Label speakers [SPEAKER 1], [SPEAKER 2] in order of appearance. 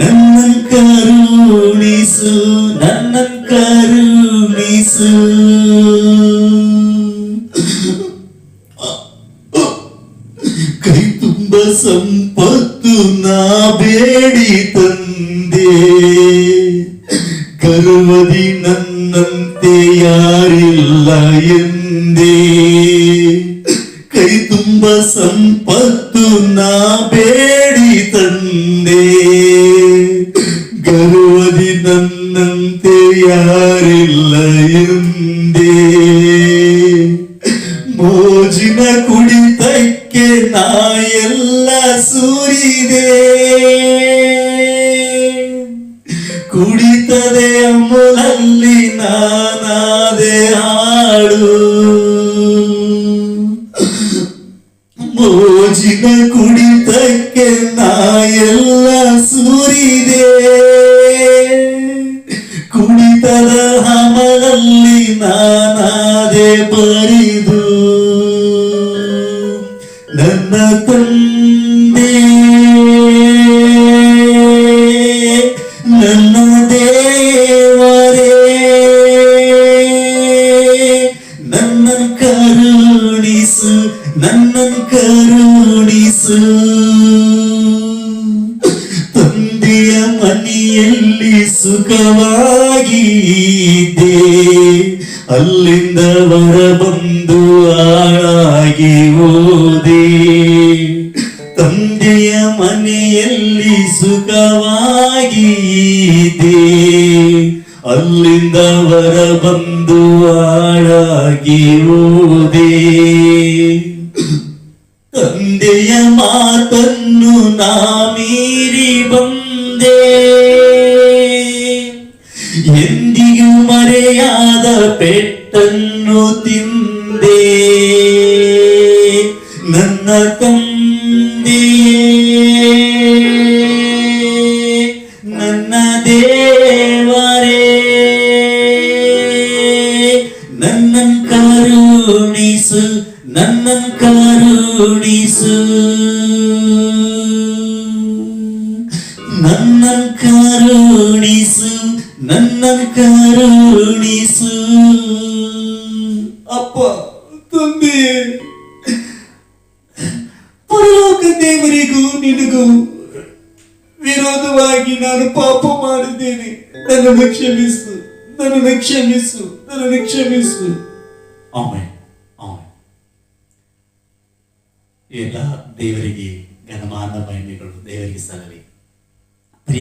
[SPEAKER 1] ನನ್ನನ್ ಕರುಣಿಸು, ನನ್ನನ್ ಕರುಣಿಸು. ಕೈ ತುಂಬ ಸಂಪತ್ತು ನಾ ಬೇಡಿ ತಂದೆ, ಗರ್ವದಿ ನನ್ನಂತೆ ಯಾರಿಲ್ಲ ಎಂದೇ. ಕೈ ತುಂಬ ಸಂಪತ್ತು ನಾ ಬೇಡಿ ತಂದೆ, ಗರ್ವದಿ ನನ್ನಂತೆ ಯಾರಿಲ್ಲ ಎಂದೇ. ಮೋಜಿನ ಕುಡಿತಕ್ಕೆ ನಾ ಎಲ್ಲ ಸುರಿದೆ, ಕುಡಿತದೆ ಅಮಲಲ್ಲಿ ನಾನಾದೆ ಹಾಡು. ಮೋಜಿನ ಕುಡಿತಕ್ಕೆ ನಾ ಎಲ್ಲ ಸುರಿದೆ, ಕುಡಿತದ ಅಮಲಲ್ಲಿ ನಾನಾದೆ ಬರಿದು. ನನ್ನ ತಂದೆ ನನ್ನ ದೇವರೇ, ನನ್ನನ್ ಕರುಣಿಸು, ನನ್ನನ್ ಕರುಣಿಸು. ತಂದೆಯ ಮನೆಯಲ್ಲಿ ಸುಖವಾಗಿ ಇದ್ದೆ, ಅಲ್ಲಿಂದ ಹೊರ ಬಂದು ಹಾಳಾಗಿ ಹೋದೆ. ತಂದೆಯ ಮನೆಯಲ್ಲಿ ಸುಖವಾಗಿ ಇದ್ದೆ, ಅಲ್ಲಿಂದ ಹೊರ ಬಂದು ಹಾಳಾಗಿ ಹೋದೆ. ತಂದೆಯ ಮಾತನ್ನು ನಾ ಮೀರಿ ಬಂದೆ, ಎಂದಿಗೂ ಮರೆಯಾದ ಪೆಟ್ಟನ್ನು ತಿಂದೆ. ನನ್ನ ತಂದೆಯೇ, ನನ್ನ ದೇವರೇ, ನನ್ನನ್ ಕರುಣಿಸು, ನನ್ನನ್ ಕರುಣಿಸು. ನನ್ನನ್ ಕರುಣಿಸು, ನನ್ನನ್ ಕರುಣಿಸು. ಅಪ್ಪ, ತಂದೆ, ಪರಲೋಕ ದೇವರಿಗೂ ನಿನಗೂ ವಿರೋಧವಾಗಿ ನಾನು ಪಾಪ ಮಾಡಿದ್ದೇನೆ. ನನ್ನನ್ನು ಕ್ಷಮಿಸು, ನನ್ನನ್ನು ಕ್ಷಮಿಸು, ನನ್ನನ್ನು ಕ್ಷಮಿಸು. Amen, amen. ಎಲ್ಲ ದೇವರಿಗೆ ಘನಮಾನ ಮಹಿಮೆಗಳು ದೇವರಿಗೆ ಸಲ್ಲಲಿ.